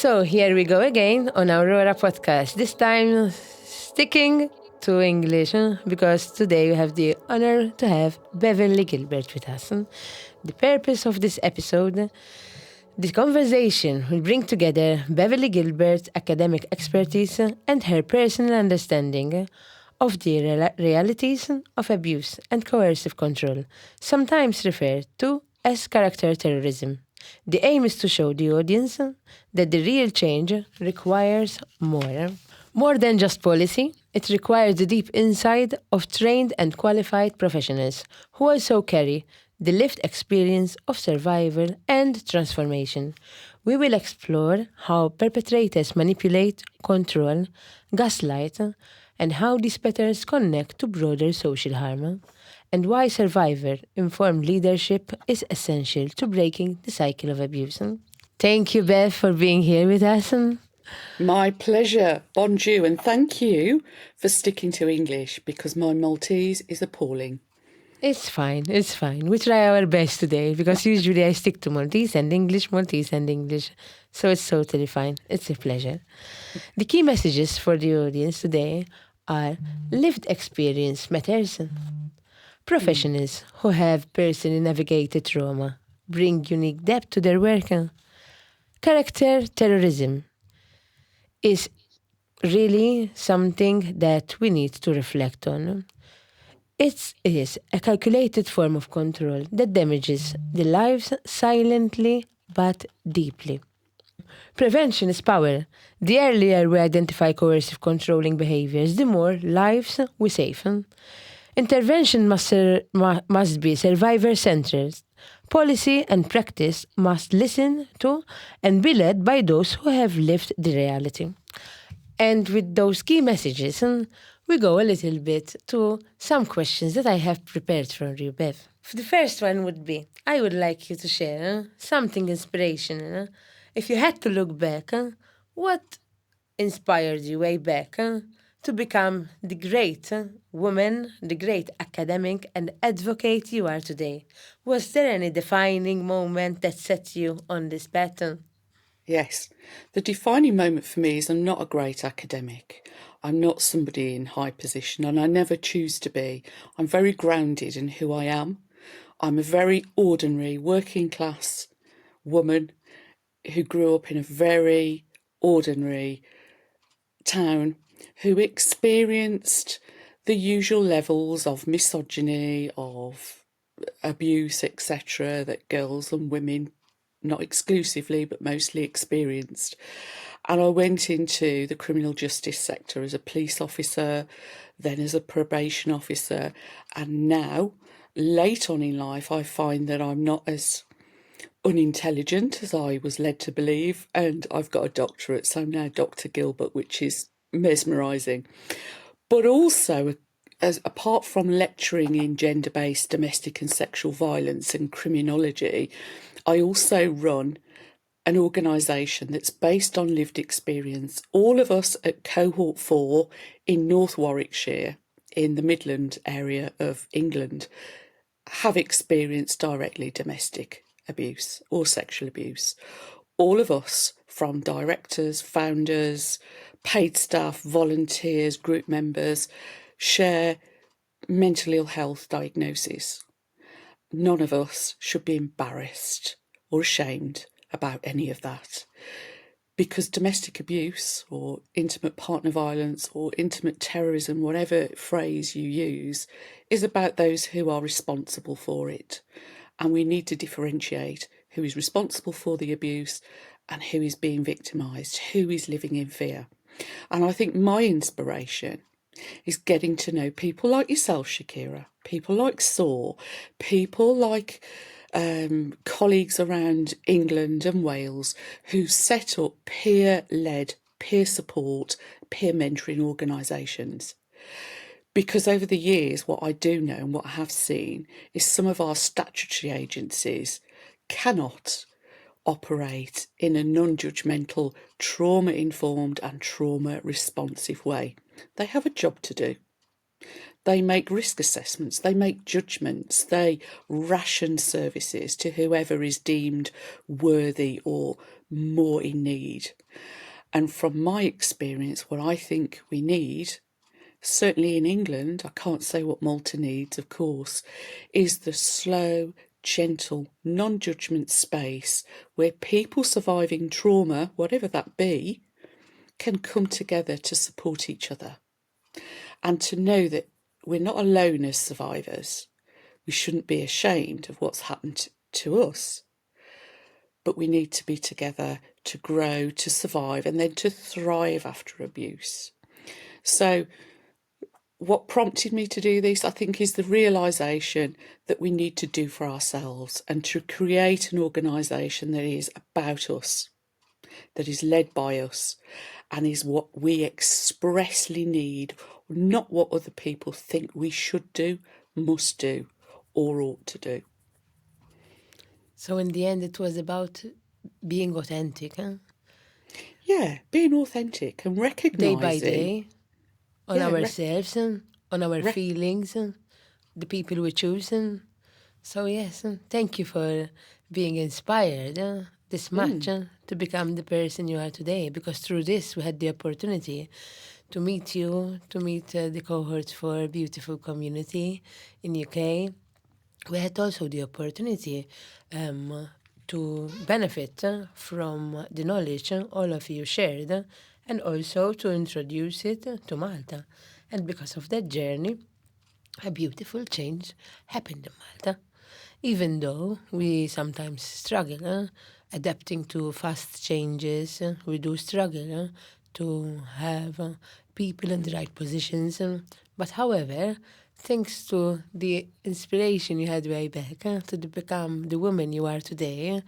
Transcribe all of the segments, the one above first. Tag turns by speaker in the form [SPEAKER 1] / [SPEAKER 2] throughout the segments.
[SPEAKER 1] So here we go again on Aurora podcast. This time sticking to English because today we have the honor to have Beverley Gilbert with us. The purpose of this episode, this conversation will bring together Beverley Gilbert's academic expertise and her personal understanding of the realities of abuse and coercive control, sometimes referred to as character terrorism. The aim is to show the audience that the real change requires more. More than just policy, it requires the deep insight of trained and qualified professionals who also carry the lived experience of survival and transformation. We will explore how perpetrators manipulate, control, gaslight, and how these patterns connect to broader social harm, and why survivor-informed leadership is essential to breaking the cycle of abuse. Thank you, Bev, for being here with us.
[SPEAKER 2] My pleasure, bonjour, and thank you for sticking to English because my Maltese is appalling.
[SPEAKER 1] It's fine. We try our best today because usually I stick to Maltese and English. So it's totally fine. It's a pleasure. The key messages for the audience today are lived experience matters. Professionals who have personally navigated trauma bring unique depth to their work. Character terrorism is really something that we need to reflect on. It is a calculated form of control that damages the lives silently but deeply. Prevention is power. The earlier we identify coercive controlling behaviours, the more lives we save. Intervention must be survivor-centered. Policy and practice must listen to and be led by those who have lived the reality. And with those key messages, we go a little bit to some questions that I have prepared for you, Bev. The first one would be, I would like you to share something inspirational. If you had to look back, what inspired you way back to become the great woman, the great academic and advocate you are today? Was there any defining moment that set you on this path?
[SPEAKER 2] Yes, the defining moment for me is I'm not a great academic. I'm not somebody in high position and I never choose to be. I'm very grounded in who I am. I'm a very ordinary working class woman who grew up in a very ordinary town, who experienced the usual levels of misogyny, of abuse, etc., that girls and women, not exclusively, but mostly experienced. And I went into the criminal justice sector as a police officer, then as a probation officer, and now, late on in life, I find that I'm not as unintelligent as I was led to believe, and I've got a doctorate, so I'm now Dr. Gilbert, which is mesmerising. But also, as apart from lecturing in gender-based domestic and sexual violence and criminology, I also run an organisation that's based on lived experience. All of us at Cohort 4 in North Warwickshire, in the Midland area of England, have experienced directly domestic abuse or sexual abuse. All of us, from directors, founders, paid staff, volunteers, group members, share mental ill health diagnosis. None of us should be embarrassed or ashamed about any of that, because domestic abuse or intimate partner violence or intimate terrorism, whatever phrase you use, is about those who are responsible for it. And we need to differentiate who is responsible for the abuse and who is being victimised, who is living in fear. And I think my inspiration is getting to know people like yourself, Shakira, people like SOAR, people like colleagues around England and Wales who set up peer-led, peer support, peer mentoring organisations. Because over the years, what I do know and what I have seen is some of our statutory agencies cannot operate in a non-judgmental, trauma-informed and trauma-responsive way. They have a job to do. They make risk assessments, they make judgments, they ration services to whoever is deemed worthy or more in need. And from my experience, what I think we need, certainly in England, I can't say what Malta needs, of course, is the slow, gentle, non-judgment space where people surviving trauma, whatever that be, can come together to support each other. And to know that we're not alone as survivors. We shouldn't be ashamed of what's happened to us. But we need to be together to grow, to survive, and then to thrive after abuse. So what prompted me to do this, I think, is the realisation that we need to do for ourselves and to create an organisation that is about us, that is led by us, and is what we expressly need, not what other people think we should do, must do, or ought to do.
[SPEAKER 1] So in the end, it was about being authentic, huh?
[SPEAKER 2] Yeah, being authentic and recognising.
[SPEAKER 1] Day by day, on ourselves, on our feelings, the people we choose. So yes, thank you for being inspired this much to become the person you are today, because through this we had the opportunity to meet you, to meet the cohort for Beautiful Community in UK. We had also the opportunity to benefit from the knowledge all of you shared, and also to introduce it to Malta. And because of that journey, a beautiful change happened in Malta. Even though we sometimes struggle adapting to fast changes, we do struggle to have people in the right positions. But however, thanks to the inspiration you had way back to become the woman you are today,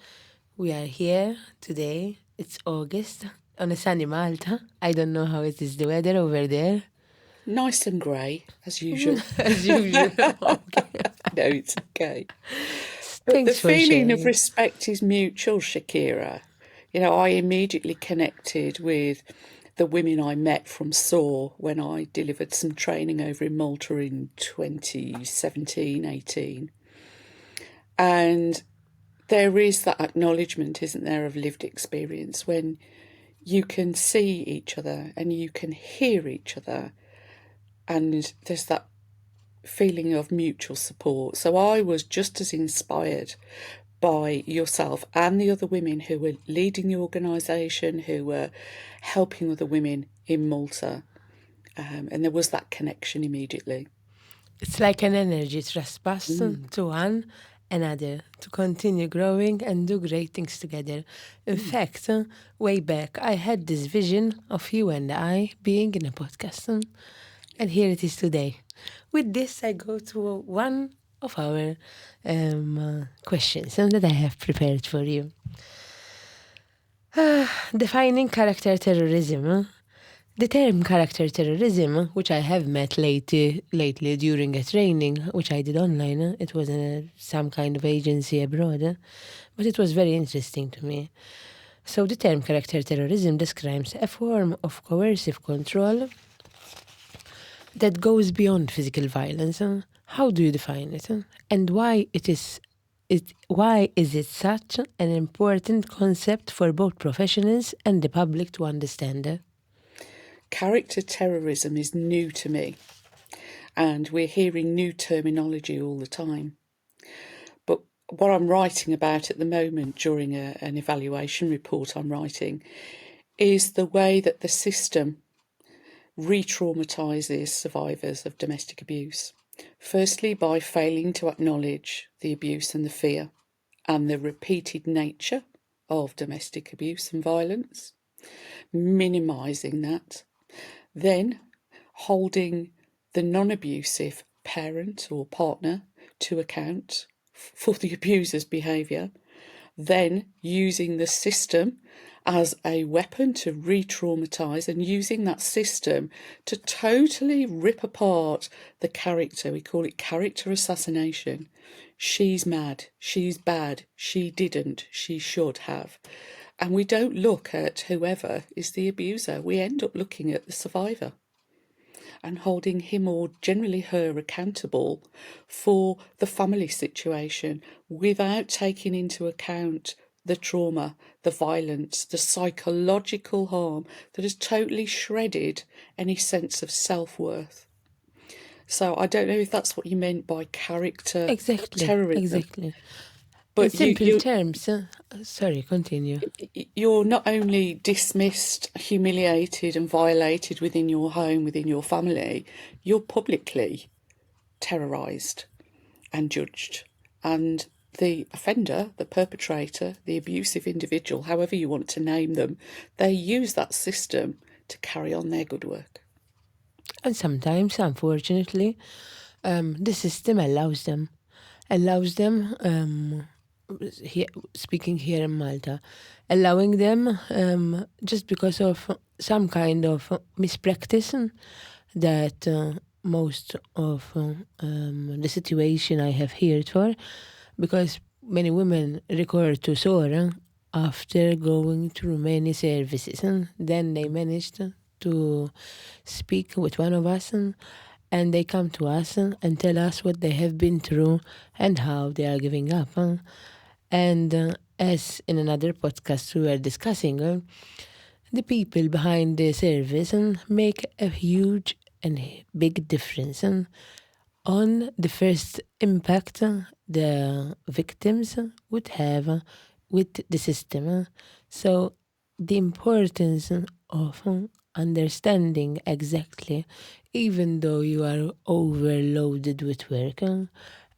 [SPEAKER 1] we are here today. It's August on a sunny Malta. I don't know how it is the weather over there.
[SPEAKER 2] Nice and grey, as usual.
[SPEAKER 1] As usual. Okay.
[SPEAKER 2] No, it's okay. But
[SPEAKER 1] Thanks
[SPEAKER 2] the
[SPEAKER 1] for
[SPEAKER 2] feeling
[SPEAKER 1] sharing.
[SPEAKER 2] of respect is mutual, Shakira. You know, I immediately connected with the women I met from SOAR when I delivered some training over in Malta in 2017, 18. And there is that acknowledgement, isn't there, of lived experience when you can see each other and you can hear each other, and there's that feeling of mutual support. So I was just as inspired by yourself and the other women who were leading the organisation, who were helping other women in Malta. And there was that connection immediately.
[SPEAKER 1] It's like an energy trespass to one another to continue growing and do great things together. In fact, way back, I had this vision of you and I being in a podcast, and here it is today. With this, I go to one of our questions that I have prepared for you. Defining character terrorism. The term character terrorism, which I have met lately during a training, which I did online, it was some kind of agency abroad, but it was very interesting to me. So the term character terrorism describes a form of coercive control that goes beyond physical violence. How do you define it? And why is it such an important concept for both professionals and the public to understand?
[SPEAKER 2] Character terrorism is new to me, and we're hearing new terminology all the time. But what I'm writing about at the moment during an evaluation report I'm writing is the way that the system re-traumatises survivors of domestic abuse. Firstly, by failing to acknowledge the abuse and the fear and the repeated nature of domestic abuse and violence, minimising that, then holding the non-abusive parent or partner to account for the abuser's behaviour, then using the system as a weapon to re-traumatise and using that system to totally rip apart the character. We call it character assassination. She's mad, she's bad, she didn't, she should have. And we don't look at whoever is the abuser. We end up looking at the survivor and holding him or generally her accountable for the family situation without taking into account the trauma, the violence, the psychological harm that has totally shredded any sense of self-worth. So I don't know if that's what you meant by character
[SPEAKER 1] Exactly,
[SPEAKER 2] terrorism.
[SPEAKER 1] exactly. In
[SPEAKER 2] But
[SPEAKER 1] simple terms, sorry, continue.
[SPEAKER 2] you're not only dismissed, humiliated and violated within your home, within your family, you're publicly terrorised and judged. And the offender, the perpetrator, the abusive individual, however you want to name them, they use that system to carry on their good work.
[SPEAKER 1] And sometimes, unfortunately, the system allows them. Here, speaking here in Malta, allowing them just because of some kind of mispractice that most of the situation I have heard for, because many women record to SOAR after going through many services, and then they managed to speak with one of us, and they come to us and tell us what they have been through and how they are giving up. And as in another podcast we were discussing, the people behind the service make a huge and big difference on the first impact the victims would have with the system. So the importance of understanding exactly, even though you are overloaded with work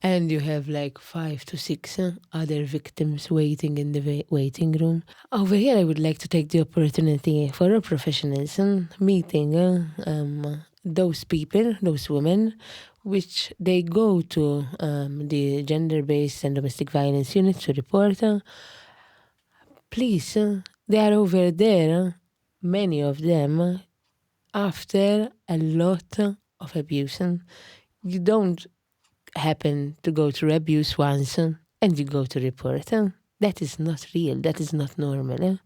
[SPEAKER 1] and you have like 5 to 6 other victims waiting in the waiting room. Over here, I would like to take the opportunity for our professionals meeting those people, those women, which they go to the gender-based and domestic violence unit to report. Please, they are over there, many of them, after a lot of abuse. You don't happen to go through abuse once and you go to report. That is not real. That is not normal.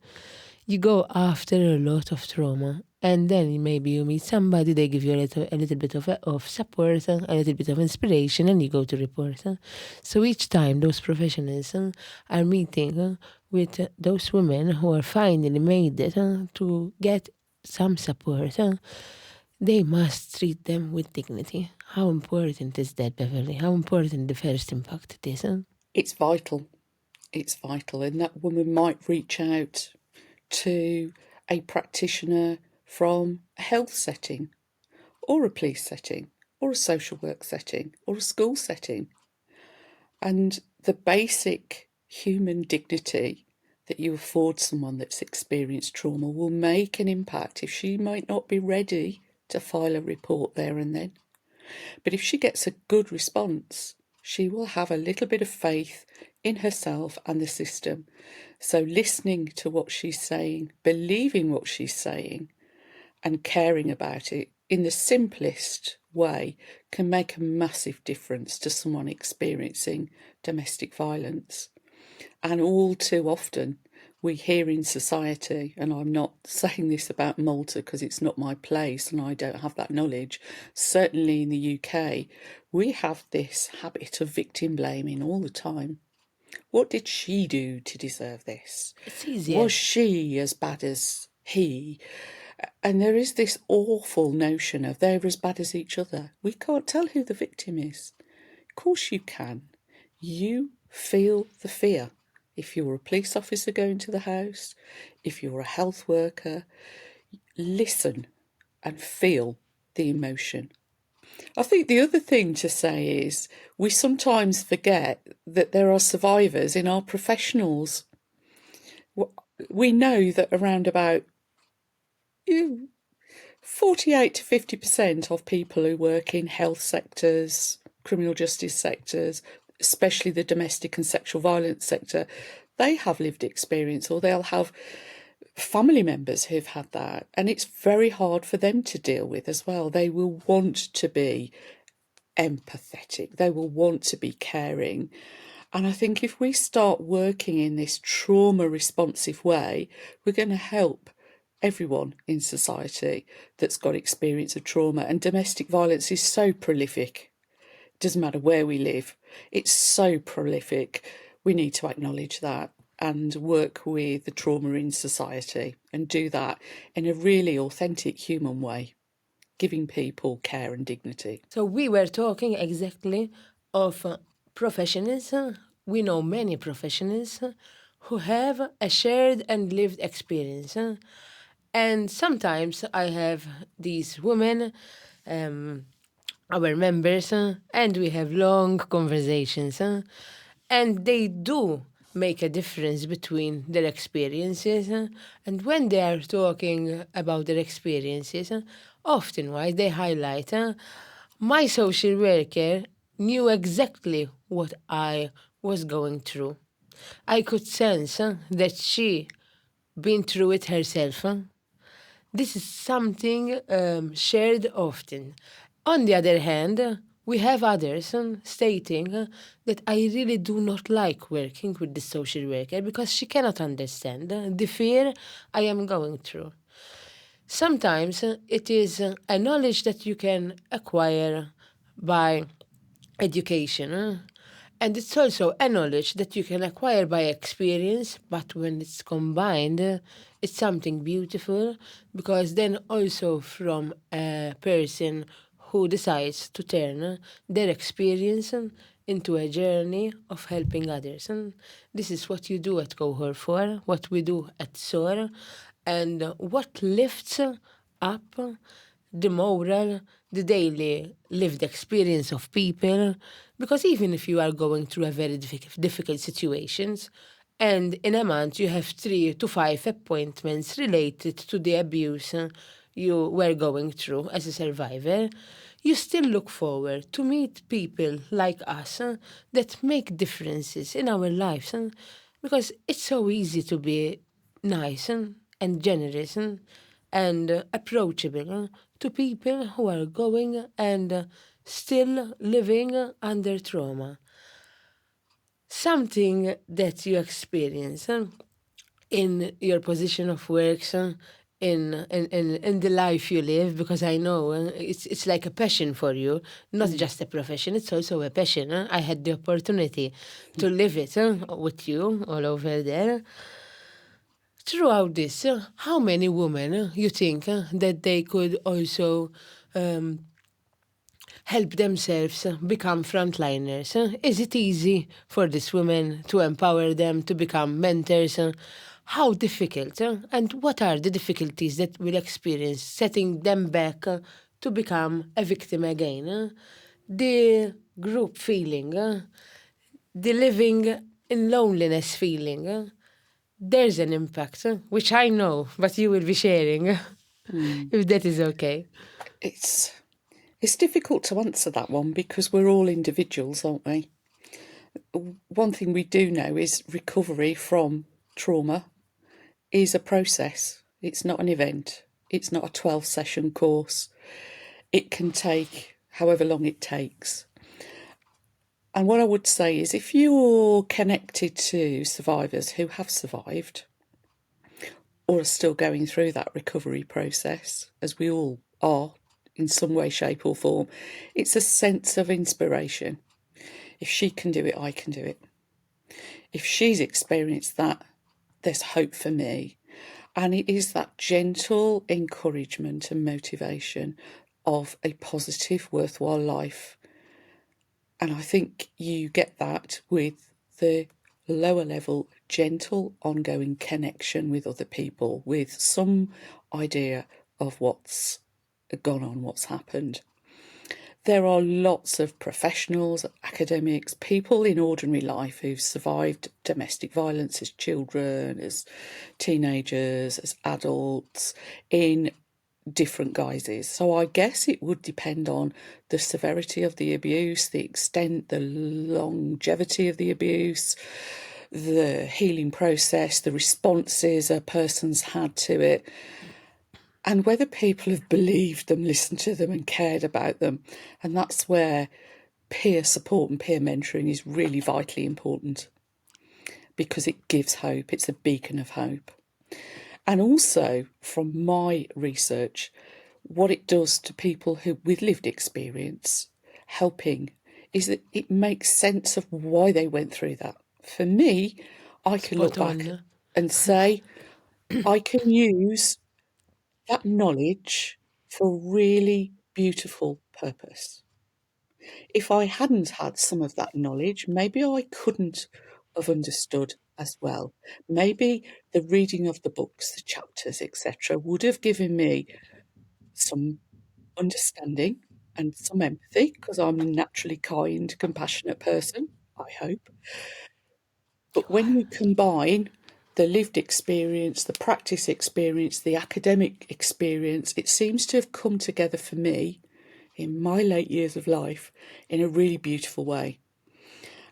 [SPEAKER 1] You go after a lot of trauma, and then maybe you meet somebody, they give you a little bit of support, a little bit of inspiration, and you go to report. So each time those professionals are meeting with those women who are finally made it to get some support, they must treat them with dignity. How important is that, Beverley? How important the first impact it is?
[SPEAKER 2] It's vital. It's vital. And that woman might reach out to a practitioner from a health setting or a police setting or a social work setting or a school setting. And the basic human dignity that you afford someone that's experienced trauma will make an impact if she might not be ready to file a report there and then. But if she gets a good response, she will have a little bit of faith in herself and the system. So listening to what she's saying, believing what she's saying, and caring about it in the simplest way can make a massive difference to someone experiencing domestic violence. And all too often, we hear in society, and I'm not saying this about Malta because it's not my place and I don't have that knowledge, certainly in the UK, we have this habit of victim blaming all the time. What did she do to deserve this?
[SPEAKER 1] It's easier.
[SPEAKER 2] Was she as bad as he? And there is this awful notion of they're as bad as each other. We can't tell who the victim is. Of course you can. You feel the fear. If you're a police officer going to the house, if you're a health worker, listen and feel the emotion. I think the other thing to say is we sometimes forget that there are survivors in our professionals. We know that around about 48 to 50% of people who work in health sectors, criminal justice sectors, especially the domestic and sexual violence sector, they have lived experience or they'll have family members who've had that. And it's very hard for them to deal with as well. They will want to be empathetic. They will want to be caring. And I think if we start working in this trauma responsive way, we're going to help everyone in society that's got experience of trauma. And domestic violence is so prolific. It doesn't matter where we live. It's so prolific. We need to acknowledge that and work with the trauma in society and do that in a really authentic human way, giving people care and dignity.
[SPEAKER 1] So we were talking exactly of professionals. We know many professionals who have a shared and lived experience. And sometimes I have these women, our members, and we have long conversations. And they do make a difference between their experiences. And when they are talking about their experiences, often why they highlight, my social worker knew exactly what I was going through. I could sense that she been through it herself. This is something shared often. On the other hand, we have others stating that I really do not like working with the social worker because she cannot understand the fear I am going through. Sometimes it is a knowledge that you can acquire by education. And it's also a knowledge that you can acquire by experience, but when it's combined, it's something beautiful because then also from a person who decides to turn their experience into a journey of helping others. And this is what you do at Cohort 4, what we do at SOAR, and what lifts up the moral, the daily lived experience of people, because even if you are going through a very difficult situations, and in a month you have 3 to 5 appointments related to the abuse you were going through as a survivor, you still look forward to meet people like us that make differences in our lives, because it's so easy to be nice and generous and approachable to people who are going and still living under trauma. Something that you experience in your position of work, in the life you live, because I know it's like a passion for you, not just a profession, it's also a passion. I had the opportunity to live it with you all over there. Throughout this, how many women you think that they could also help themselves become frontliners? Is it easy for these women to empower them to become mentors? How difficult? And what are the difficulties that we'll experience setting them back to become a victim again? The group feeling, the living in loneliness feeling. There's an impact, which I know, but you will be sharing, if that is okay.
[SPEAKER 2] It's difficult to answer that one because we're all individuals, aren't we? One thing we do know is recovery from trauma is a process. It's not an event. It's not a 12-session course. It can take however long it takes. And what I would say is if you're connected to survivors who have survived or are still going through that recovery process, as we all are in some way, shape or form, it's a sense of inspiration. If she can do it, I can do it. If she's experienced that, there's hope for me. And it is that gentle encouragement and motivation of a positive, worthwhile life. And I think you get that with the lower level, gentle, ongoing connection with other people, with some idea of what's gone on, what's happened. There are lots of professionals, academics, people in ordinary life who've survived domestic violence as children, as teenagers, as adults, in different guises. So I guess it would depend on the severity of the abuse, the extent, the longevity of the abuse, the healing process, the responses a person's had to it, and whether people have believed them, listened to them and cared about them. And that's where peer support and peer mentoring is really vitally important, because it gives hope. It's a beacon of hope. And also, from my research, what it does to people who with lived experience helping is that it makes sense of why they went through that. For me, I can look
[SPEAKER 1] Spot
[SPEAKER 2] back
[SPEAKER 1] on.
[SPEAKER 2] and say, I can use that knowledge for a really beautiful purpose. If I hadn't had some of that knowledge, maybe I couldn't have understood as well. Maybe the reading of the books, the chapters, etc., would have given me some understanding and some empathy, because I'm a naturally kind, compassionate person, I hope. But when you combine the lived experience, the practice experience, the academic experience, it seems to have come together for me in my late years of life in a really beautiful way.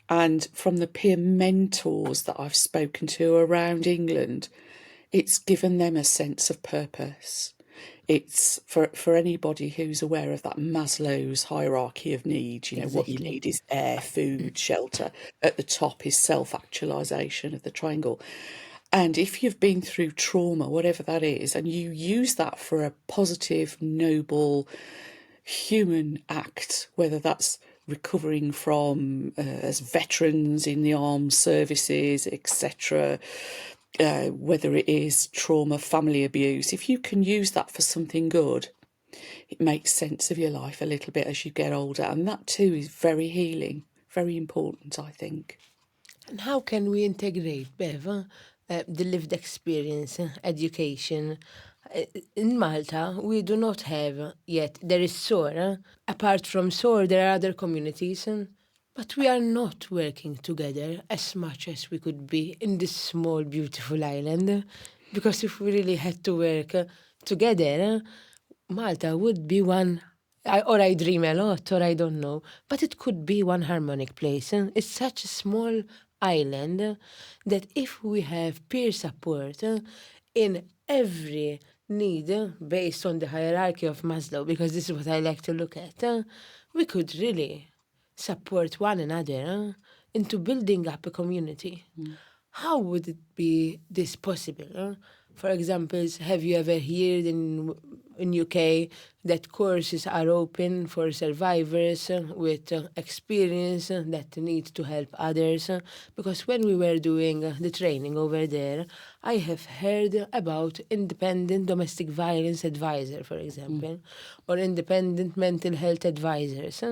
[SPEAKER 2] And from the peer mentors that I've spoken to around England, it's given them a sense of purpose. It's for anybody who's aware of that Maslow's hierarchy of needs, what you
[SPEAKER 1] Exactly.
[SPEAKER 2] need is air, food, shelter. At the top is self-actualization of the triangle. And if you've been through trauma, whatever that is, and you use that for a positive, noble, human act, whether that's recovering from as veterans in the armed services, etc., whether it is trauma, family abuse, if you can use that for something good, it makes sense of your life a little bit as you get older. And that too is very healing, very important, I think.
[SPEAKER 1] And how can we integrate, Bev, the lived experience, education? Uh, In Malta, we do not have yet, there is SOAR. Apart from SOAR, there are other communities, but we are not working together as much as we could be in this small, beautiful island. Because if we really had to work together, Malta would be one, or I dream a lot, or I don't know, but it could be one harmonic place. It's such a small island that if we have peer support in every need based on the hierarchy of Maslow, because this is what I like to look at, we could really support one another into building up a community. How would it be this possible? For example, have you ever heard in UK that courses are open for survivors with experience that need to help others? Because when we were doing the training over there, I have heard about independent domestic violence advisor, for example, or independent mental health advisors.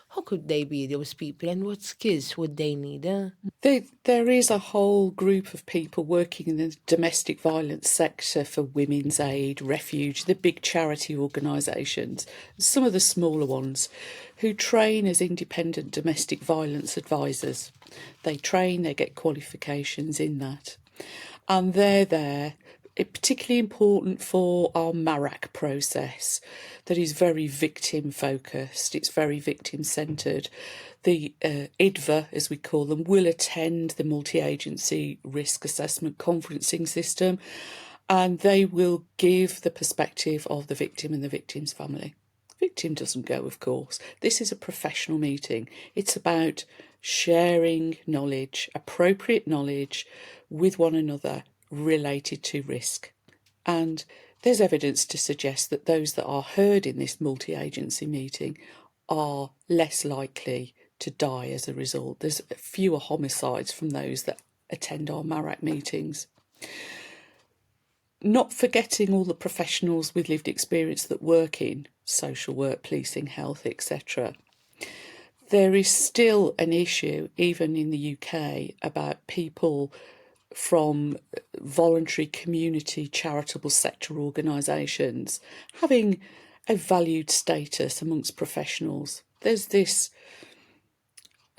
[SPEAKER 1] How could they be those people, and what skills would they need?
[SPEAKER 2] There is a whole group of people working in the domestic violence sector for Women's Aid, Refuge, the big charity organisations, some of the smaller ones, who train as independent domestic violence advisors. They train, they get qualifications in that. And they're there. It's particularly important for our MARAC process that is very victim focused, it's very victim centred. The IDVA, as we call them, will attend the multi-agency risk assessment conferencing system, and they will give the perspective of the victim and the victim's family. The victim doesn't go, of course. This is a professional meeting. It's about sharing knowledge, appropriate knowledge with one another related to risk. And there's evidence to suggest that those that are heard in this multi-agency meeting are less likely to die as a result. There's fewer homicides from those that attend our MARAC meetings. Not forgetting all the professionals with lived experience that work in social work, policing, health, etc. There is still an issue, even in the UK, about people from voluntary community charitable sector organisations having a valued status amongst professionals. There's this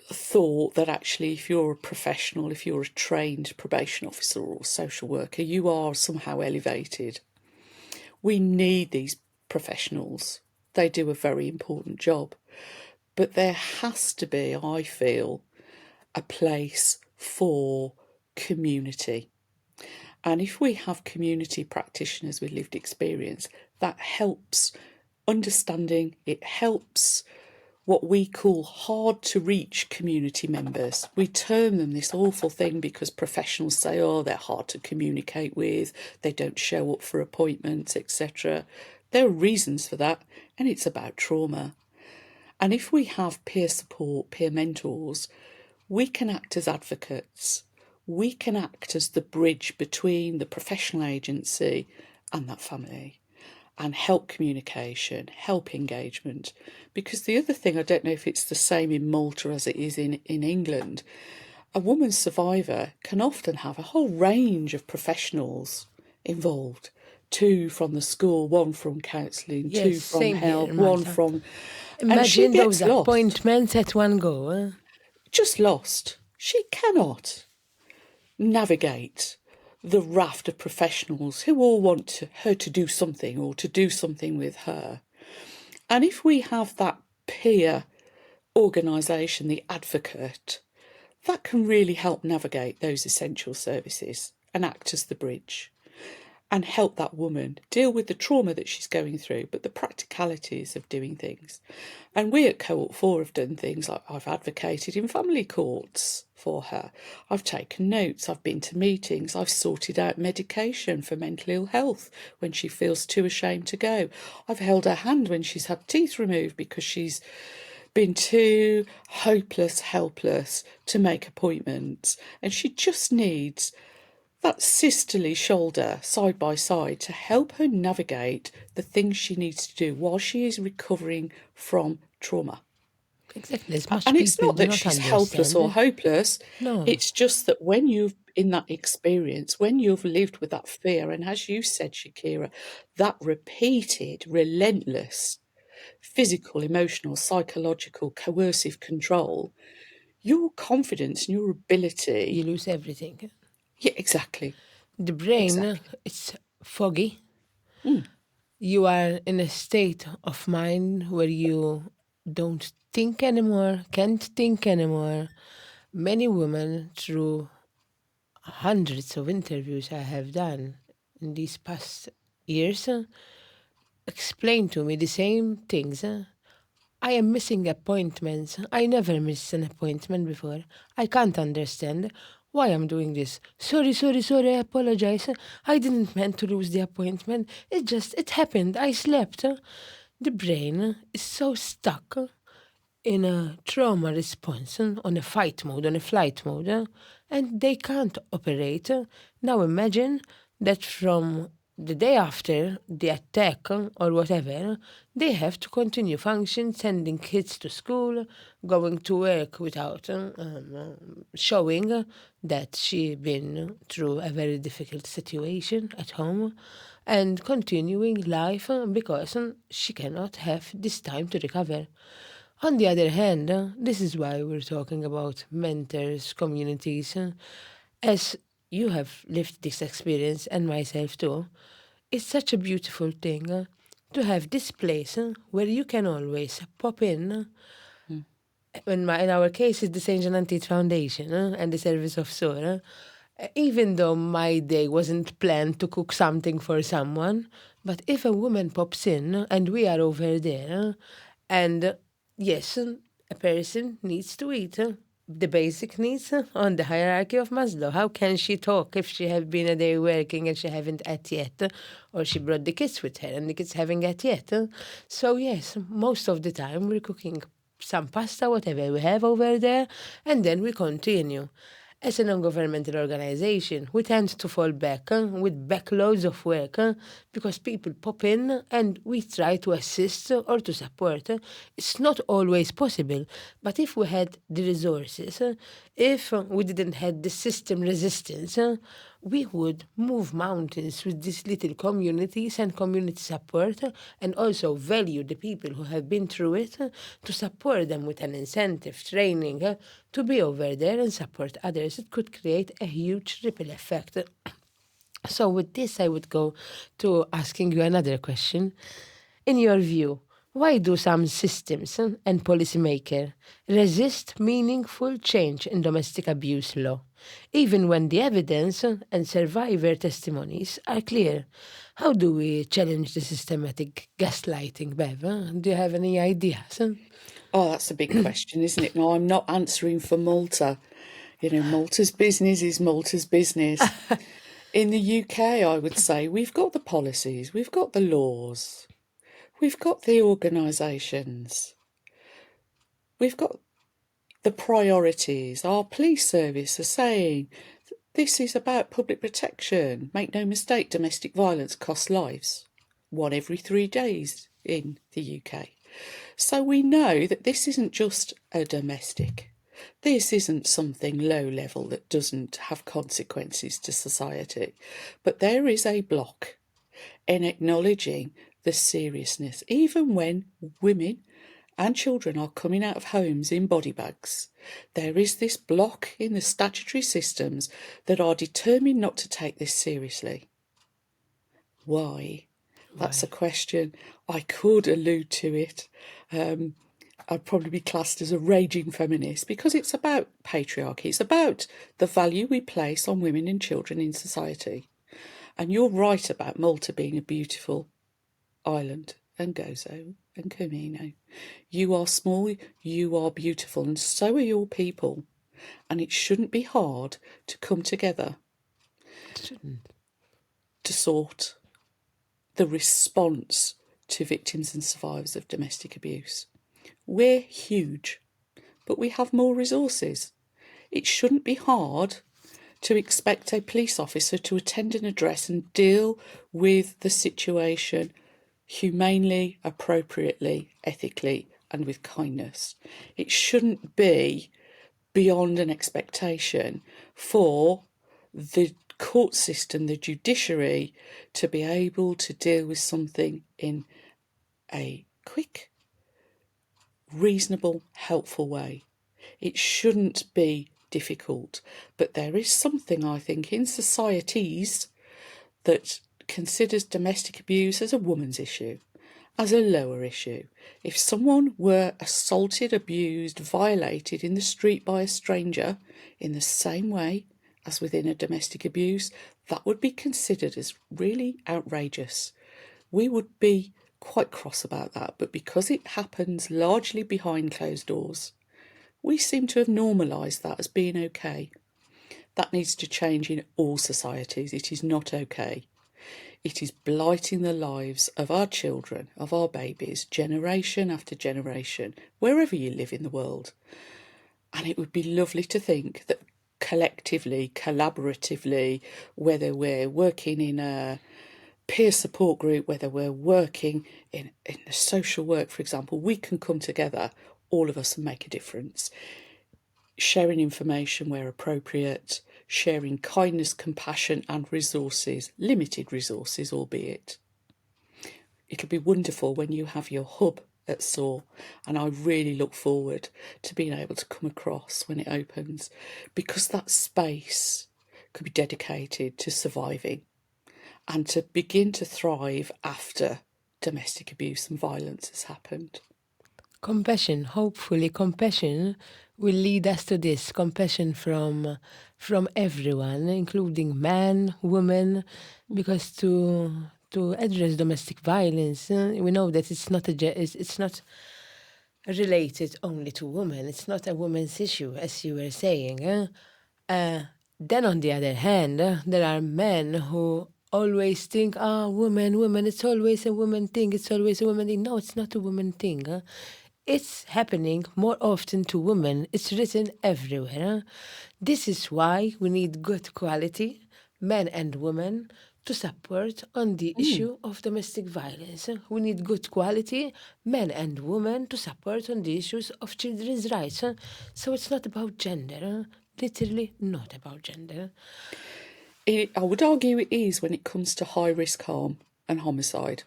[SPEAKER 2] thought that actually if you're a professional, if you're a trained probation officer or social worker, you are somehow elevated. We need these professionals. They do a very important job. But there has to be, I feel, a place for community. And if we have community practitioners with lived experience, that helps understanding, it helps what we call hard to reach community members. We term them this awful thing because professionals say, oh, they're hard to communicate with, they don't show up for appointments, etc. There are reasons for that, and it's about trauma. And if we have peer support, peer mentors, we can act as advocates. we can act as the bridge between the professional agency and that family and help communication, help engagement. Because the other thing, I don't know if it's the same in Malta as it is in England, a woman survivor can often have a whole range of professionals involved. 2 from the school, 1 from counselling, 2
[SPEAKER 1] Yes,
[SPEAKER 2] from
[SPEAKER 1] same here
[SPEAKER 2] help,
[SPEAKER 1] in
[SPEAKER 2] 1
[SPEAKER 1] Malta.
[SPEAKER 2] from... And she
[SPEAKER 1] Imagine those
[SPEAKER 2] gets lost,
[SPEAKER 1] appointments at one go.
[SPEAKER 2] just lost. She cannot navigate the raft of professionals who all want her to do something or to do something with her. And if we have that peer organisation, the advocate, that can really help navigate those essential services and act as the bridge and help that woman deal with the trauma that she's going through, but the practicalities of doing things. And we at Cohort 4 have done things like I've advocated in family courts for her. I've taken notes, I've been to meetings, I've sorted out medication for mental ill health when she feels too ashamed to go. I've held her hand when she's had teeth removed because she's been too hopeless, helpless to make appointments. And she just needs that sisterly shoulder side by side to help her navigate the things she needs to do while she is recovering from trauma.
[SPEAKER 1] Exactly, as much
[SPEAKER 2] And it's
[SPEAKER 1] people
[SPEAKER 2] not
[SPEAKER 1] do
[SPEAKER 2] that
[SPEAKER 1] not
[SPEAKER 2] she's helpless
[SPEAKER 1] understand.
[SPEAKER 2] or hopeless.
[SPEAKER 1] No,
[SPEAKER 2] It's just that when you've in that experience, when you've lived with that fear, and as you said, Shakira, that repeated, relentless physical, emotional, psychological, coercive control, your confidence and your ability...
[SPEAKER 1] you lose everything.
[SPEAKER 2] Yeah, exactly.
[SPEAKER 1] The brain,
[SPEAKER 2] Exactly.
[SPEAKER 1] it's foggy.
[SPEAKER 2] Mm.
[SPEAKER 1] You are in a state of mind where you don't think anymore, can't think anymore. Many women, through hundreds of interviews I have done in these past years, explain to me the same things. I am missing appointments. I never missed an appointment before. I can't understand why I'm doing this. Sorry, sorry, sorry, I apologize. I didn't mean to lose the appointment. It happened. I slept. The brain is so stuck in a trauma response, on a fight mode, on a flight mode, and they can't operate. Now imagine that from the day after the attack or whatever, they have to continue function, sending kids to school, going to work without showing that she been through a very difficult situation at home, and continuing life because she cannot have this time to recover. On the other hand, this is why we're talking about mentors, communities. As you have lived this experience, and myself too, it's such a beautiful thing to have this place where you can always pop in. In our case, it's the St Jeanne Antide Foundation and the service of SOAR. Even though my day wasn't planned to cook something for someone, but if a woman pops in and we are over there, and yes, a person needs to eat the basic needs on the hierarchy of Maslow. How can she talk if she have been a day working and she haven't ate yet, or she brought the kids with her and the kids haven't ate yet? So yes, most of the time we're cooking some pasta, whatever we have over there, and then we continue. As a non-governmental organization, we tend to fall back with backloads of work because people pop in and we try to assist or to support. It's not always possible, but if we had the resources, if we didn't have the system resistance, we would move mountains with these little communities and community support, and also value the people who have been through it to support them with an incentive, training, to be over there and support others. It could create a huge ripple effect. So with this, I would go to asking you another question. In your view, why do some systems and policymakers resist meaningful change in domestic abuse law, even when the evidence and survivor testimonies are clear? How do we challenge the systematic gaslighting, Bev? Do you have any ideas?
[SPEAKER 2] Oh, that's a big question, isn't it? No, I'm not answering for Malta. You know, Malta's business is Malta's business. In the UK, I would say we've got the policies, we've got the laws, we've got the organisations, we've got the priorities. Our police service are saying This is about public protection. Make no mistake, domestic violence costs lives. 1 every 3 days in the UK. So we know that this isn't just a domestic. This isn't something low level that doesn't have consequences to society. But there is a block in acknowledging the seriousness, even when women and children are coming out of homes in body bags. There is this block in the statutory systems that are determined not to take this seriously. Why? That's a question. I could allude to it. I'd probably be classed as a raging feminist because it's about patriarchy. It's about the value we place on women and children in society. And you're right about Malta being a beautiful island, and Gozo and Camino. You are small, you are beautiful, and so are your people. And it shouldn't be hard to come together to sort the response to victims and survivors of domestic abuse. We're huge, but we have more resources. It shouldn't be hard to expect a police officer to attend an address and deal with the situation humanely, appropriately, ethically, and with kindness. It shouldn't be beyond an expectation for the court system, the judiciary, to be able to deal with something in a quick, reasonable, helpful way. It shouldn't be difficult, but there is something, I think, in societies that considers domestic abuse as a woman's issue, as a lower issue. If someone were assaulted, abused, violated in the street by a stranger in the same way as within a domestic abuse, that would be considered as really outrageous. We would be quite cross about that, but because it happens largely behind closed doors, we seem to have normalised that as being okay. That needs to change in all societies. It is not okay. It is blighting the lives of our children, of our babies, generation after generation, wherever you live in the world. And it would be lovely to think that collectively, collaboratively, whether we're working in a peer support group, whether we're working in the social work, for example, we can come together, all of us, and make a difference. Sharing information where appropriate, sharing kindness, compassion and resources, limited resources albeit. It'll be wonderful when you have your hub at SOAR, and I really look forward to being able to come across when it opens, because that space could be dedicated to surviving and to begin to thrive after domestic abuse and violence has happened.
[SPEAKER 1] Compassion, hopefully compassion will lead us to this. Compassion from everyone, including man, woman, because to address domestic violence, we know that it's not related only to women. It's not a woman's issue, as you were saying. Then on the other hand, there are men who always think, women, it's always a woman thing, it's always a woman thing. No, it's not a woman thing. It's happening more often to women. It's written everywhere. This is why we need good quality men and women to support on the issue of domestic violence. We need good quality men and women to support on the issues of children's rights. So it's not about gender. Literally not about gender.
[SPEAKER 2] I would argue it is when it comes to high-risk harm and homicide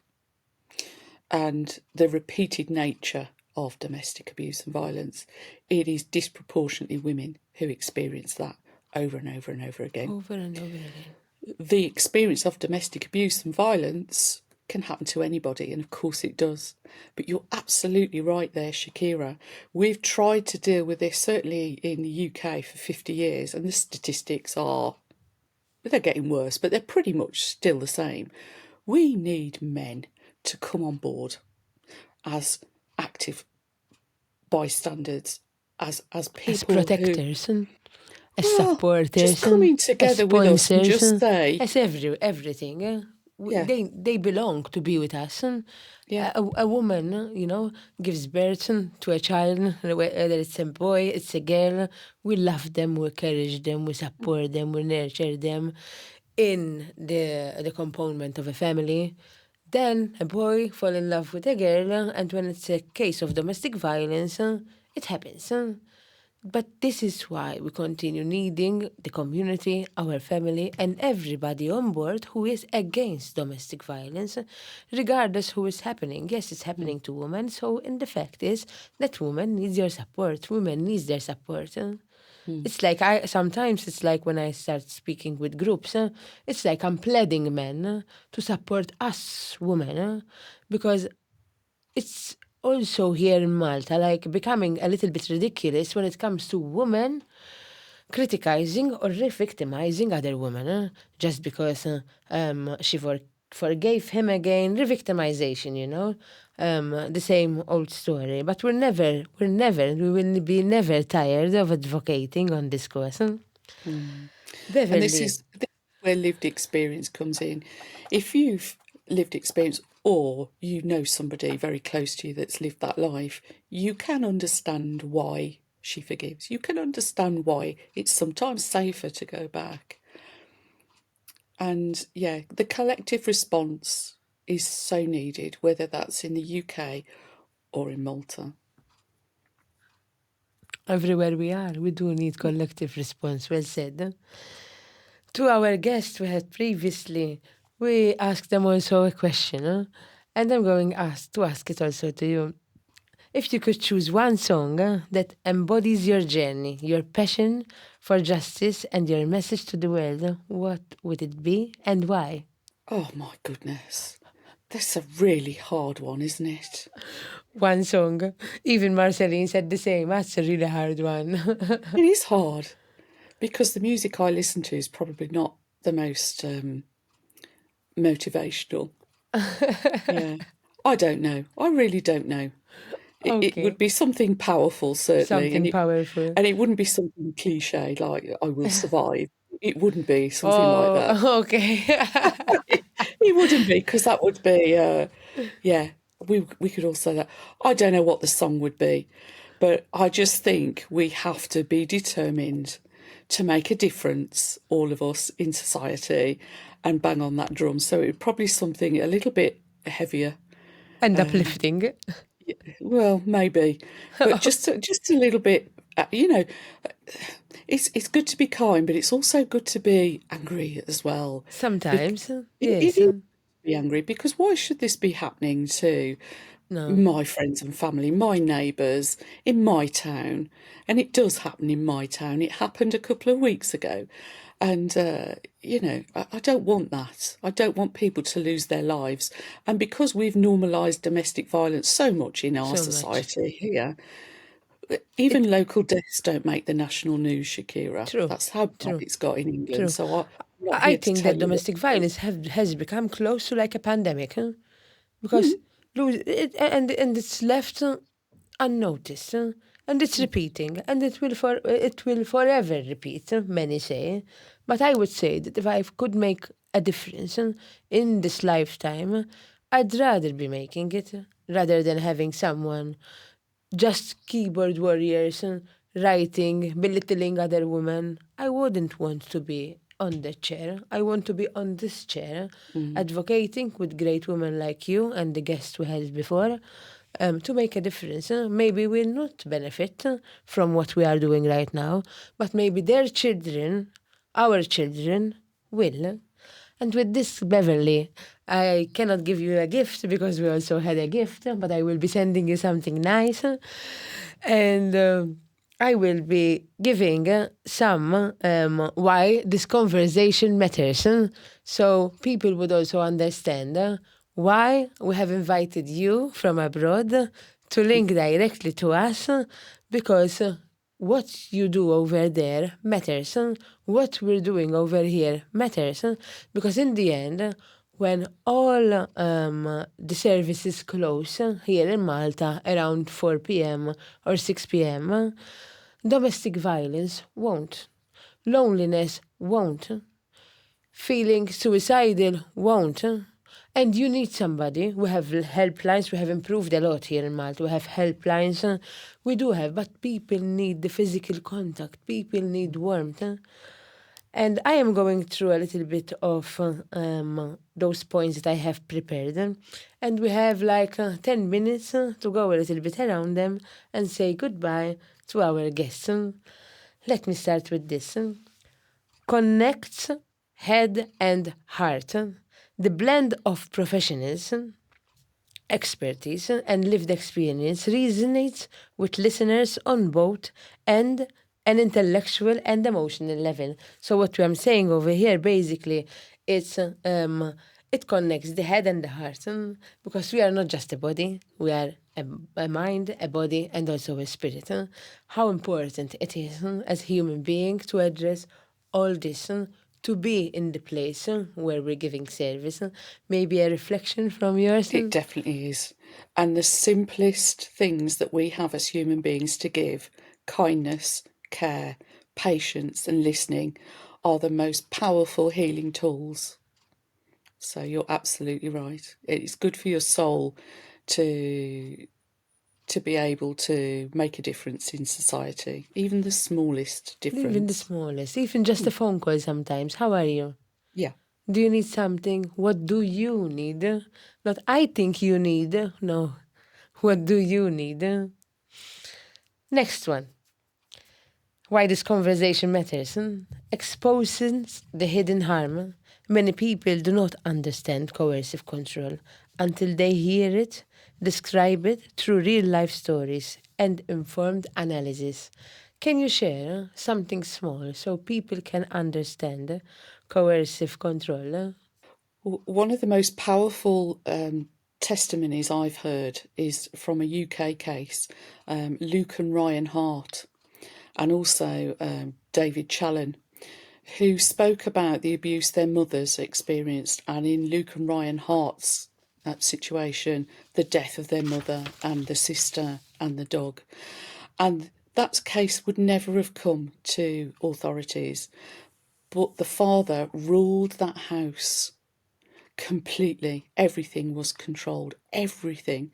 [SPEAKER 2] and the repeated nature of domestic abuse and violence. It is disproportionately women who experience that over and over and over again.
[SPEAKER 1] Over and over again.
[SPEAKER 2] The experience of domestic abuse and violence can happen to anybody, and of course it does. But you're absolutely right there, Shakira. We've tried to deal with this, certainly in the UK, for 50 years, and the statistics are, they're getting worse, but they're pretty much still the same. We need men to come on board as active bystanders, as people,
[SPEAKER 1] as protectors, as supporters,
[SPEAKER 2] just coming together with us and just say,
[SPEAKER 1] as everything.
[SPEAKER 2] Yeah.
[SPEAKER 1] they belong to be with us.
[SPEAKER 2] Yeah.
[SPEAKER 1] A woman, gives birth to a child, whether it's a boy, it's a girl. We love them, we encourage them, we support them, we nurture them in the component of a family. Then a boy fall in love with a girl, and when it's a case of domestic violence, it happens. But this is why we continue needing the community, our family, and everybody on board who is against domestic violence, regardless who is happening. Yes, it's happening to women, so in the fact is that women needs your support. Women needs their support. It's like sometimes it's like when I start speaking with groups, it's like I'm pleading men to support us women, because it's also here in Malta, like becoming a little bit ridiculous when it comes to women criticizing or re-victimizing other women, just because she forgave him again. Re-victimization, the same old story. But we will be never tired of advocating on this cause.
[SPEAKER 2] And
[SPEAKER 1] Beverly.
[SPEAKER 2] this is where lived experience comes in. If you've lived experience or you know somebody very close to you that's lived that life, you can understand why she forgives. You can understand why it's sometimes safer to go back. And yeah, the collective response is so needed, whether that's in the UK or in Malta.
[SPEAKER 1] Everywhere we are, we do need collective response. Well said. To our guests we had previously, we asked them also a question, and I'm going to ask it also to you. If you could choose one song that embodies your journey, your passion for justice, and your message to the world, what would it be and why?
[SPEAKER 2] Oh my goodness. That's a really hard one, isn't it?
[SPEAKER 1] One song. Even Marceline said the same. That's a really hard one.
[SPEAKER 2] It is hard because the music I listen to is probably not the most motivational. Yeah. I don't know. I really don't know. It
[SPEAKER 1] Okay.
[SPEAKER 2] would be something powerful, certainly.
[SPEAKER 1] Something powerful.
[SPEAKER 2] And it wouldn't be something cliche like I will survive. It wouldn't be something like that.
[SPEAKER 1] Oh, okay.
[SPEAKER 2] It wouldn't be, because that would be, yeah, we could all say that. I don't know what the song would be, but I just think we have to be determined to make a difference, all of us in society, and bang on that drum. So it would probably something a little bit heavier.
[SPEAKER 1] And uplifting.
[SPEAKER 2] Well, maybe, but just a little bit. It's good to be kind, but it's also good to be angry as well.
[SPEAKER 1] Sometimes,
[SPEAKER 2] It
[SPEAKER 1] yes.
[SPEAKER 2] is to be angry, because why should this be happening to my friends and family, my neighbours, in my town? And it does happen in my town. It happened a couple of weeks ago. And, I don't want that. I don't want people to lose their lives. And because we've normalised domestic violence so much in our society here, even local deaths don't make the national news, Shakira.
[SPEAKER 1] True.
[SPEAKER 2] That's how bad it's got in England.
[SPEAKER 1] True.
[SPEAKER 2] So I'm not
[SPEAKER 1] I
[SPEAKER 2] here to
[SPEAKER 1] think
[SPEAKER 2] tell
[SPEAKER 1] that
[SPEAKER 2] you
[SPEAKER 1] domestic violence has become close to like a pandemic, because and it's left unnoticed, and it's repeating, and it will forever repeat. Many say, but I would say that if I could make a difference in this lifetime, I'd rather be making it rather than having someone just keyboard warriors writing, belittling other women. I wouldn't want to be on that chair. I want to be on this chair, advocating with great women like you and the guests we had before, to make a difference. Maybe we'll not benefit from what we are doing right now, but maybe their children, our children, will. And with this, Beverly, I cannot give you a gift because we also had a gift, but I will be sending you something nice. And I will be giving some why this conversation matters. So people would also understand why we have invited you from abroad to link directly to us, because what you do over there matters. What we're doing over here matters. Because in the end, when all the services close here in Malta around 4 p.m. or 6 p.m., domestic violence won't. Loneliness won't. feeling suicidal won't. And you need somebody. We have helplines. We have improved a lot here in Malta. We have helplines. We do have, but people need the physical contact. People need warmth. And I am going through a little bit of those points that I have prepared. And we have like 10 minutes to go a little bit around them and say goodbye to our guests. Let me start with this. Connects head and heart. The blend of professionals, expertise, and lived experience resonates with listeners on both and an intellectual and emotional level. So what I'm saying over here, basically, it connects the head and the heart, because we are not just a body, we are a mind, a body, and also a spirit. How important it is as human beings to address all this, to be in the place where we're giving service. Maybe a reflection from yours.
[SPEAKER 2] It definitely is. And the simplest things that we have as human beings to give, kindness, care, patience, and listening, are the most powerful healing tools. So you're absolutely right. It's good for your soul to be able to make a difference in society, even the smallest difference.
[SPEAKER 1] Even the smallest, even just a phone call sometimes. How are you?
[SPEAKER 2] Yeah.
[SPEAKER 1] Do you need something? What do you need? Not I think you need. No. What do you need? Next one. Why this conversation matters. Exposes the hidden harm. Many people do not understand coercive control until they hear it, describe it through real life stories and informed analysis. Can you share something small so people can understand coercive control?
[SPEAKER 2] One of the most powerful testimonies I've heard is from a UK case, Luke and Ryan Hart, and also David Challen, who spoke about the abuse their mothers experienced, and in Luke and Ryan Hart's situation, the death of their mother and the sister and the dog. And that case would never have come to authorities, but the father ruled that house completely. Everything was controlled, everything.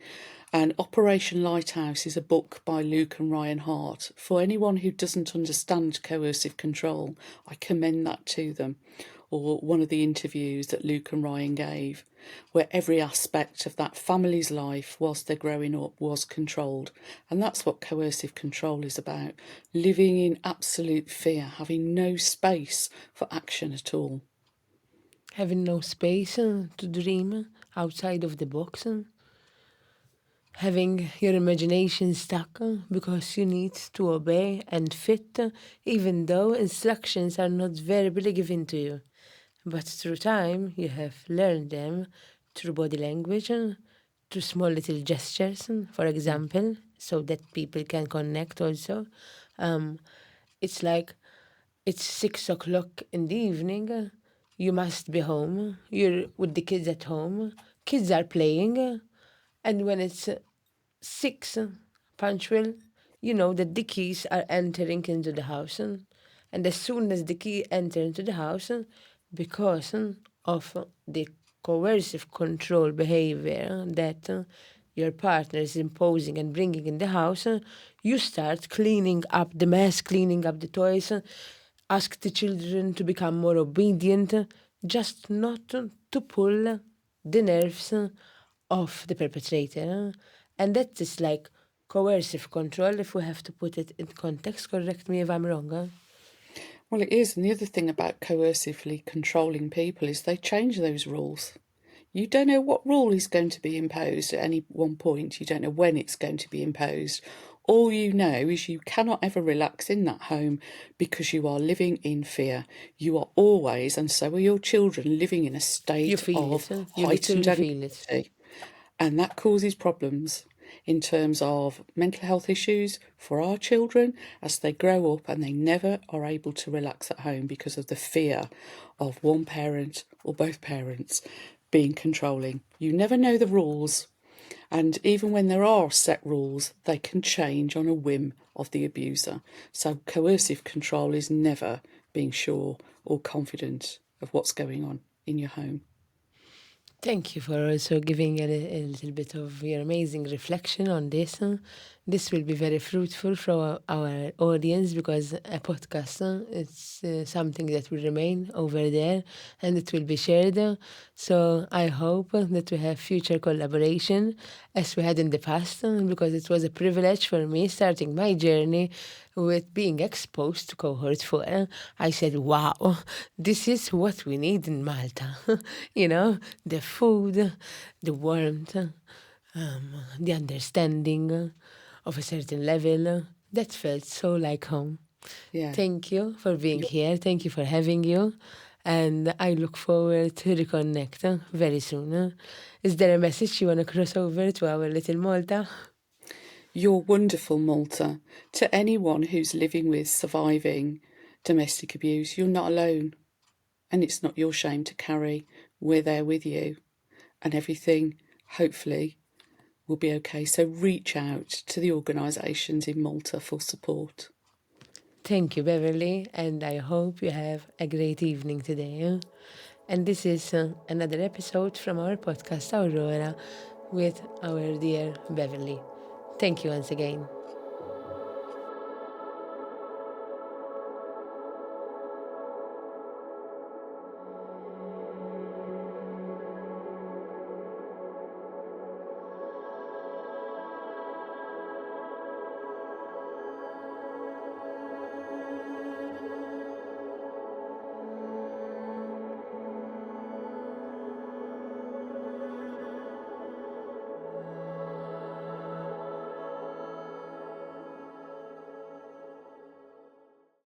[SPEAKER 2] And Operation Lighthouse is a book by Luke and Ryan Hart. For anyone who doesn't understand coercive control, I commend that to them. Or one of the interviews that Luke and Ryan gave, where every aspect of that family's life whilst they're growing up was controlled. And that's what coercive control is about. Living in absolute fear, having no space for action at all.
[SPEAKER 1] Having no space to dream outside of the box. Having your imagination stuck because you need to obey and fit, even though instructions are not verbally given to you. But through time, you have learned them through body language, through small little gestures, for example, so that people can connect also. It's like it's 6 o'clock in the evening. You must be home. You're with the kids at home. Kids are playing. And when it's 6 punctual, you know that the keys are entering into the house. And as soon as the key enters into the house, because of the coercive control behavior that your partner is imposing and bringing in the house, you start cleaning up the mess, cleaning up the toys, ask the children to become more obedient, just not to pull the nerves of the perpetrator. And that is like coercive control, if we have to put it in context. Correct me if I'm wrong.
[SPEAKER 2] Well, it is. And the other thing about coercively controlling people is they change those rules. You don't know what rule is going to be imposed at any one point. You don't know when it's going to be imposed. All you know is you cannot ever relax in that home because you are living in fear. You are always, and so are your children, living in a state of
[SPEAKER 1] You
[SPEAKER 2] heightened
[SPEAKER 1] literally feel it.
[SPEAKER 2] anxiety. And that causes problems in terms of mental health issues for our children as they grow up and they never are able to relax at home because of the fear of one parent or both parents being controlling. You never know the rules, and even when there are set rules, they can change on a whim of the abuser. So coercive control is never being sure or confident of what's going on in your home.
[SPEAKER 1] Thank you for also giving a little bit of your amazing reflection on this. This will be very fruitful for our audience because a podcast it's something that will remain over there and it will be shared. So I hope that we have future collaboration as we had in the past because it was a privilege for me starting my journey with being exposed to cohort 4. I said, wow, this is what we need in Malta. The food, the warmth, the understanding of a certain level. That felt so like home.
[SPEAKER 2] Yeah.
[SPEAKER 1] Thank you for being here. Thank you for having you. And I look forward to reconnect very soon. Is there a message you want to cross over to our little Malta?
[SPEAKER 2] You're wonderful, Malta. To anyone who's living with surviving domestic abuse, you're not alone. And it's not your shame to carry. We're there with you. And everything, hopefully, will be okay. So reach out to the organisations in Malta for support.
[SPEAKER 1] Thank you, Beverley, and I hope you have a great evening today. And this is another episode from our podcast, Aurora, with our dear Beverley. Thank you once again.